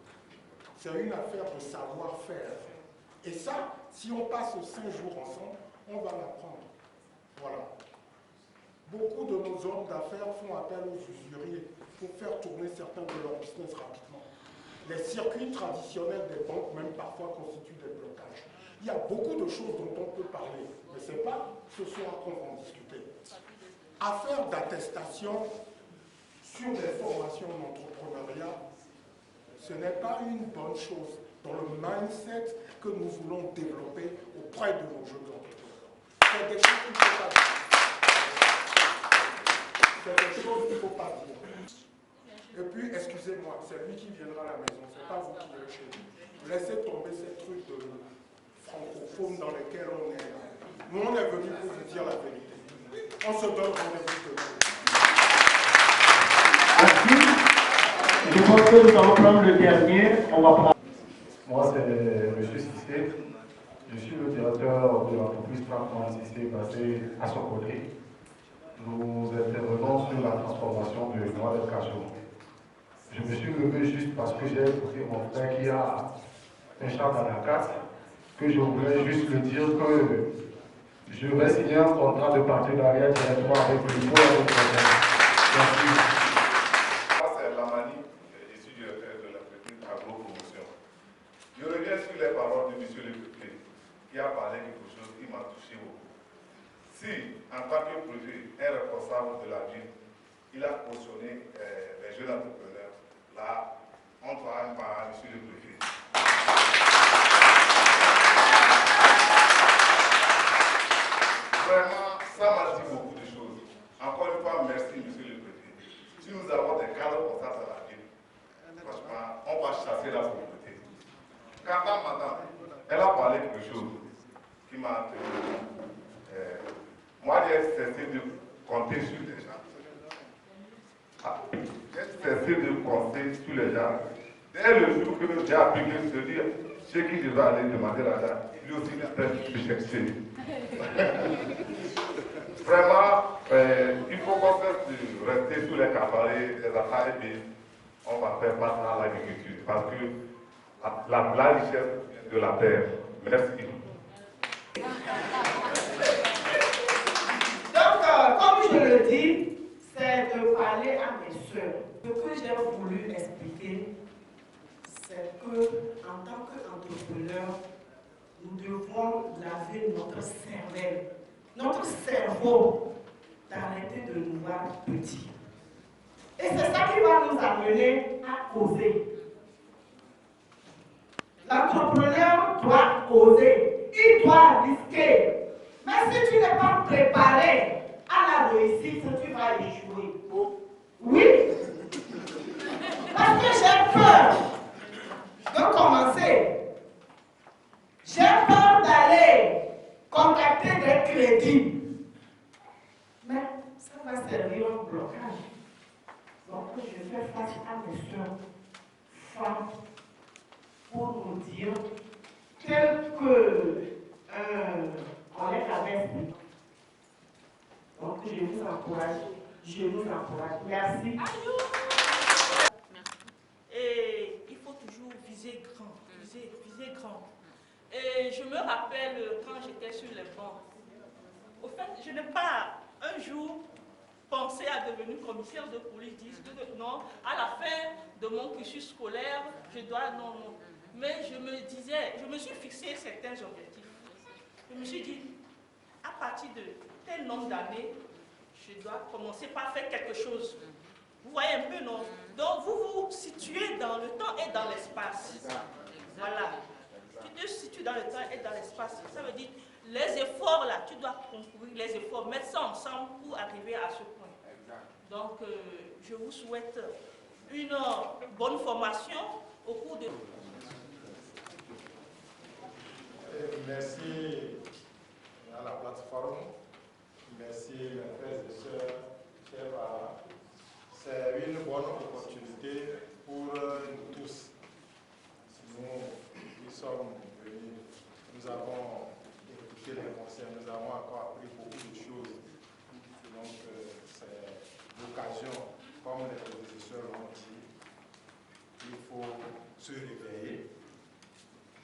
c'est une affaire de savoir-faire. Et ça, si on passe 5 jours ensemble, on va l'apprendre. Voilà. Beaucoup de nos hommes d'affaires font appel aux usuriers pour faire tourner certains de leurs business rapidement. Les circuits traditionnels des banques, même parfois, constituent des blocages. Il y a beaucoup de choses dont on peut parler, mais ce n'est pas ce soir qu'on va en discuter. Affaire d'attestation sur des formations d'entrepreneuriat, ce n'est pas une bonne chose dans le mindset que nous voulons développer auprès de nos jeunes entrepreneurs. C'est des choses qu'il ne faut pas dire. C'est des choses qu'il ne faut pas dire. Et puis, excusez-moi, c'est lui qui viendra à la maison, c'est pas vous qui irez chez lui. Laissez tomber ces trucs de francophones dans lesquels on est là. Nous, on est venus pour vous dire la vérité. On se donne rendez-vous demain. Merci. Je pense que nous allons prendre le dernier. On va prendre. Moi, c'est M. Cissé. Je suis le directeur de l'entreprise Tracman Cissé basée à Sokodé. Nous intervenons sur la transformation de noix de cajou. Je me suis levé juste parce que j'ai écouté mon frère qui a un champ dans la carte, que je voulais juste lui dire que je vais signer un contrat de partenariat directement avec le niveau et le projet. Merci. Moi, c'est Lamani, je suis directeur de l'entreprise Agro-Promotion. Je reviens sur les paroles de M. le préfet, qui a parlé de quelque chose qui m'a touché beaucoup. Si, en tant que préfet, un responsable de la ville, il a cautionné les jeunes entrepreneurs, là, on doit parler sur le préfet. Vraiment, ça m'a dit beaucoup de choses. Encore une fois, merci, M. doit chasser la pauvreté. Quand madame, elle a parlé de quelque chose qui m'a tenu. Moi, j'ai cessé de compter sur les gens. J'ai cessé de compter sur les gens. Dès le jour que j'ai appris que se dire chez qui je vais aller demander l'argent, lui aussi il chercher. Vraiment, il faut qu'on cesse de rester sous les cabarets, les affaires, et on va faire face à l'agriculture. Parce que la richesse de la terre. Merci. Donc, comme je le dis, c'est de parler à mes soeurs. Ce que j'ai voulu expliquer, c'est que en tant qu'entrepreneur, nous devons laver notre cervelle, notre cerveau, d'arrêter de nous voir petits. Et c'est ça qui va nous amener à oser. L'entrepreneur doit oser, il doit risquer. Mais si tu n'es pas préparé à la réussite, tu vas échouer. Oui. Parce que j'ai peur de commencer. J'ai peur d'aller contacter des crédits. Mais ça va servir un blocage. Donc je fais face à mes soeurs femmes pour nous dire tel que on est avec nous. Donc je vous encourage, je vous encourage. Merci. Et il faut toujours viser grand, viser grand. Et je me rappelle quand j'étais sur les bancs. Au fait, je n'ai pas un jour pensé à devenir commissaire de police, dire que non, à la fin de mon cursus scolaire, je dois, non. Mais je me disais, je me suis fixé certains objectifs. Je me suis dit, à partir de tel nombre d'années, je dois commencer par faire quelque chose. Vous voyez un peu, non? Donc, vous vous situez dans le temps et dans l'espace. Voilà. Tu te situes dans le temps et dans l'espace. Ça veut dire, les efforts là, tu dois concourir les efforts, mettre ça ensemble pour arriver à ce point. Donc, je vous souhaite une bonne formation au cours de... Merci à la plateforme, merci mes frères et sœurs, chers parents. C'est une bonne opportunité pour nous tous. Nous sommes venus, nous avons écouté les conseils, nous avons encore appris beaucoup de choses. Donc c'est l'occasion, comme les professeurs l'ont dit, il faut se réveiller,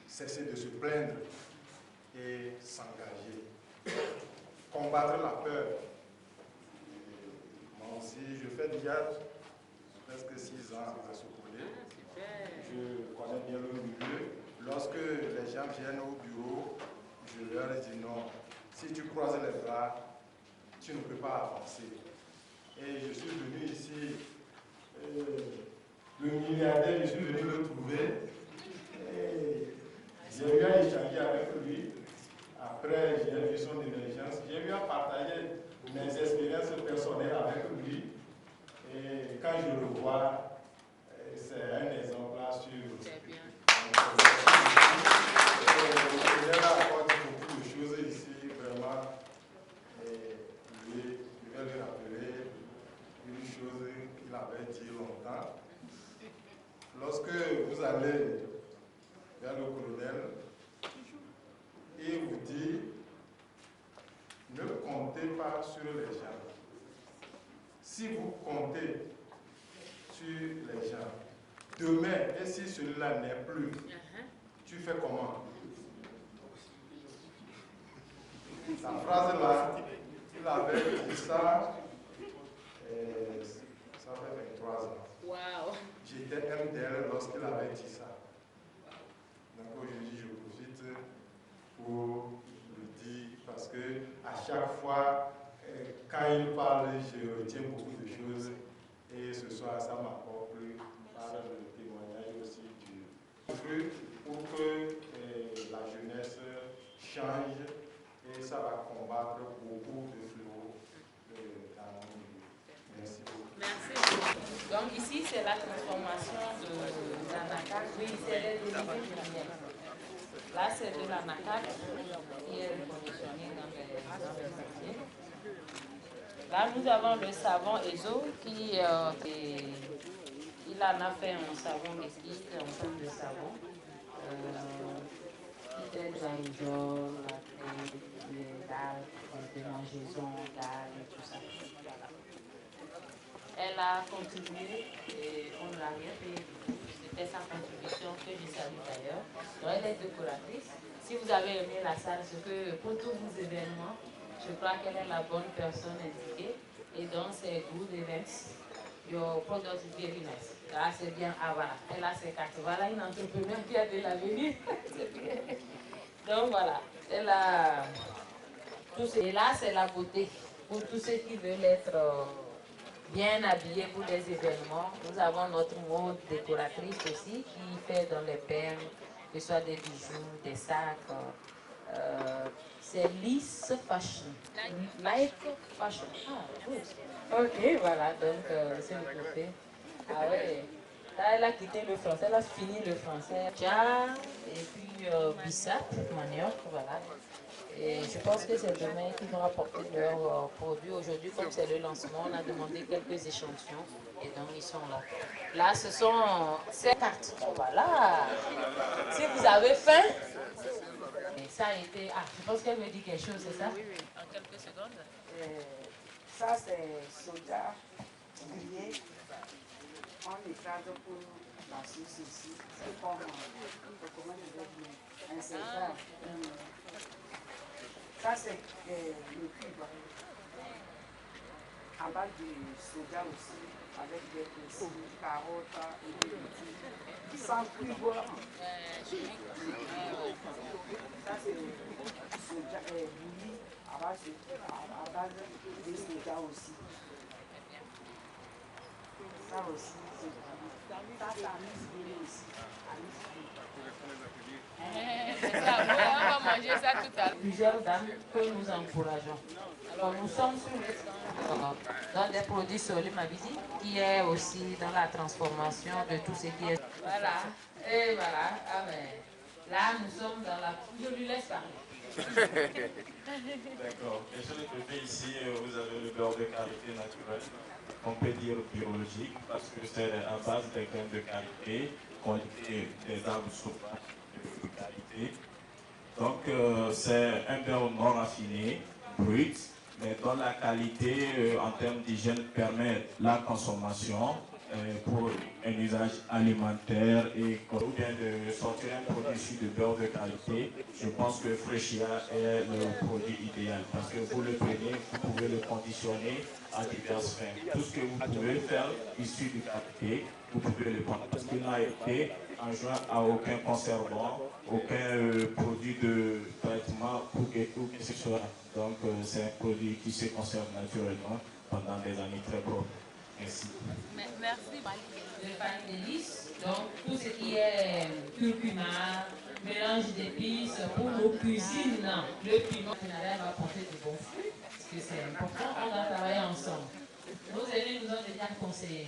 cesser de se plaindre et s'engager. Combattre la peur. Moi aussi, je fais déjà presque 6 ans à Sokolé. Je connais bien le milieu. Lorsque les gens viennent au bureau, je leur dis non. Si tu croises les bras, tu ne peux pas avancer. Et je suis venu ici, le milliardaire, je suis venu le trouver. J'ai eu à échanger avec lui. Après, j'ai vu son émergence. J'ai eu à partager mes expériences personnelles avec lui. Et quand je le vois, c'est un exemplaire sur... Il a apporté beaucoup de choses ici, vraiment. Et je vais lui rappeler une chose qu'il avait dit longtemps. Lorsque vous allez vers le colonel, il vous dit, ne comptez pas sur les gens. Si vous comptez sur les gens, demain, et si celui-là n'est plus, tu fais comment? Sa phrase-là, il avait dit ça, ça fait 23 ans. Wow. J'étais MDL lorsqu'il avait dit ça. Donc aujourd'hui, je profite pour le dire parce que à chaque fois, quand il parle, je retiens beaucoup de choses et ce soir, ça m'apporte plus par le témoignage aussi du pour que la jeunesse change et ça va combattre beaucoup de fléaux dans mon milieu. Merci beaucoup. Merci. Donc ici, c'est la transformation de Zanaka Oui, c'est les dérivés du miel. Là, c'est de la macade qui est reconditionnée dans les sentiers. Là, nous avons le savon Ezo qui il en a fait un savon liquide, en forme de savon. Qui est l'aérosol, les dalles, les démangeaisons, dalles et tout ça. Elle a contribué et on ne l'a rien payé. C'était sa contribution que je salue d'ailleurs. Donc elle est décoratrice. Si vous avez aimé la salle, c'est que pour tous vos événements, je crois qu'elle est la bonne personne indiquée. Et dans ses goûts d'events, your product is very nice. Là, c'est bien. Ah voilà, elle a ses cartes. Voilà une entrepreneur qui a de l'avenir. Donc voilà, elle a tout ça. Et là, c'est la beauté. Pour tous ceux qui veulent être bien habillés pour les événements, nous avons notre mode décoratrice aussi qui fait dans les perles, que ce soit des bijoux, des sacs. C'est Lice Fashion. Light Fashion. Ah, oui. Ok, voilà, donc c'est le côté. Ah ouais. Là, elle a quitté le français, elle a fini le français. Tcha, et puis Bissap, manioc, voilà. Et je pense que c'est demain qu'ils vont apporter leurs produits. Aujourd'hui, comme c'est le lancement, on a demandé quelques échantillons et donc ils sont là. Là, ce sont ces cartes. Voilà. Si vous avez faim, et ça a été... Ah, je pense qu'elle me dit quelque chose, c'est ça? Oui, oui, en quelques secondes. Ça, c'est soja grillé. On écrase pour la sauce ici. C'est comme, comment je vais dire, un césar. Ça, c'est le cuivre. À base de soja aussi, avec des persil, carottes et des petits. Sans cuivre. Ça, c'est soja bouilli à base de soja aussi. Ça aussi, c'est ça, c'est anis grillé aussi. C'est ça, on va manger ça tout à l'heure. Plusieurs dames que nous encourageons. Alors, nous sommes sur le stand dans des produits Solim Mabidi, qui est aussi dans la transformation de tout ce qui est. Voilà, et voilà, amen. Là, nous sommes dans la. Je lui laisse parler. D'accord. Et sur le côté ici, vous avez le beurre de qualité naturelle, on peut dire biologique, parce que c'est à base des graines de qualité, qualité des arbres sauvages de qualité. Donc, c'est un beurre non raffiné, brut, mais dont la qualité, en termes d'hygiène, permet la consommation pour un usage alimentaire et ou bien de sortir un produit issu de beurre de qualité. Je pense que Freshia est le produit idéal parce que vous le prenez, vous pouvez le conditionner à diverses fins. Tout ce que vous pouvez faire issu de qualité, vous pouvez le prendre parce qu'il n'a été enjoint à aucun conservant, aucun produit de traitement ou que ce soit. Donc c'est un produit qui se conserve naturellement pendant des années très propres. Merci. Merci. Le pain d'épices, donc tout ce qui est curcuma, mélange d'épices pour nos cuisines. Le piment va porter de bons fruits, parce que c'est important, on va travailler ensemble. Nos aînés nous ont déjà conseillé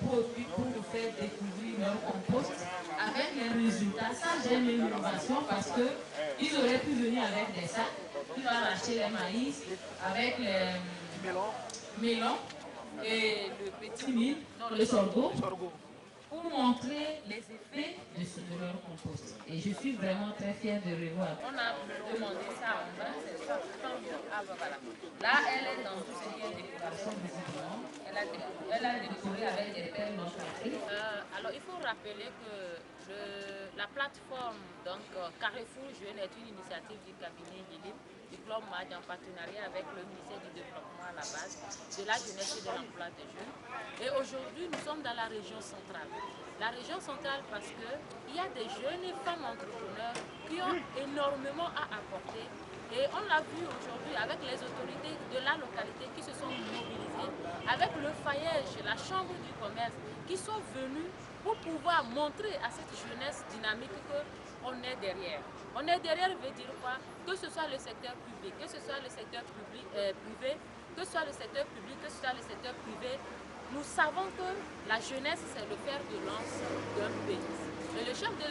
produits pour nous faire découvrir leur compost avec les résultats. Ça, j'aime l'innovation parce qu'ils auraient pu venir avec des sacs, ils vont acheter les maïs avec les mélons et le petit mil, le sorgho, pour montrer les effets de leur compost. Et je suis vraiment très fière de revoir. On a demandé ça en bas, c'est ça. Voilà. Là, elle est dans tout ce qui est décoration visiblement. Elle a décoré avec des perles non tracées. Alors, il faut rappeler que la plateforme donc, Carrefour Jeune est une initiative du cabinet Lilip, du Club MAD en partenariat avec le ministère du Développement à la base, de la jeunesse et de l'emploi des jeunes. Et aujourd'hui, nous sommes dans la région centrale. La région centrale parce qu'il y a des jeunes et femmes entrepreneurs qui ont énormément à apporter. Et on l'a vu aujourd'hui avec les autorités de la localité qui se sont mobilisées, avec le Fayège, la Chambre du commerce, qui sont venus pour pouvoir montrer à cette jeunesse dynamique qu'on est derrière. On est derrière veut dire quoi? Que ce soit le secteur public, que ce soit le secteur privé, que ce soit le secteur public, que ce soit le secteur privé, nous savons que la jeunesse, c'est le fer de lance d'un pays.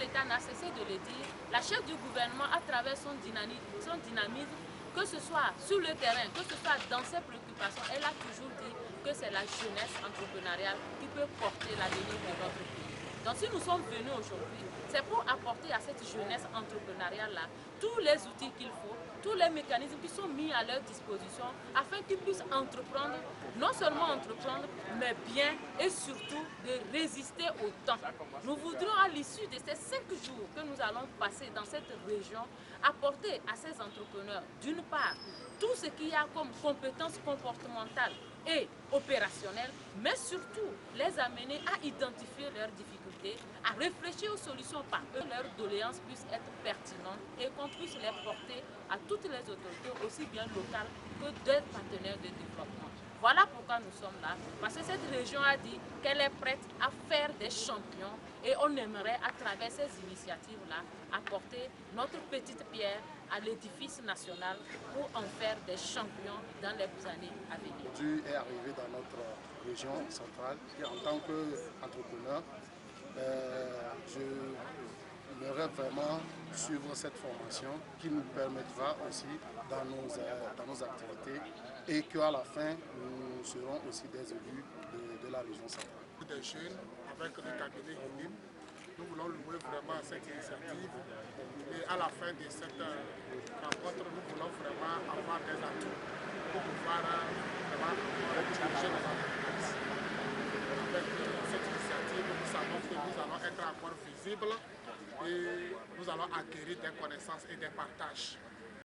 d'État n'a cessé de le dire, la chef du gouvernement, à travers son dynamisme, que ce soit sur le terrain, que ce soit dans ses préoccupations, elle a toujours dit que c'est la jeunesse entrepreneuriale qui peut porter l'avenir de notre pays. Donc si nous sommes venus aujourd'hui, c'est pour apporter à cette jeunesse entrepreneuriale-là tous les outils qu'il faut, tous les mécanismes qui sont mis à leur disposition afin qu'ils puissent entreprendre, non seulement entreprendre, mais bien et surtout de résister au temps. Nous voudrons à l'issue de ces 5 jours que nous allons passer dans cette région, apporter à ces entrepreneurs, d'une part, tout ce qu'il y a comme compétences comportementales et opérationnelles, mais surtout les amener à identifier leurs difficultés, à réfléchir aux solutions par eux, leurs doléances puissent être pertinentes et qu'on puisse les porter à toutes les autorités, aussi bien locales que des partenaires de développement. Voilà pourquoi nous sommes là, parce que cette région a dit qu'elle est prête à faire des champions et on aimerait à travers ces initiatives-là apporter notre petite pierre à l'édifice national pour en faire des champions dans les années à venir. Dieu est arrivé dans notre région centrale et en tant qu'entrepreneur, j'aimerais vraiment suivre cette formation qui nous permettra aussi dans nos activités et qu'à la fin, nous serons aussi des élus de la région centrale. Des jeunes avec le cabinet Hinim, nous voulons louer vraiment cette initiative et à la fin de cette rencontre, nous voulons vraiment avoir des atouts pour pouvoir vraiment diriger nos entreprises. Avec cette initiative, nous savons que nous allons être encore visibles et nous allons acquérir des connaissances et des partages.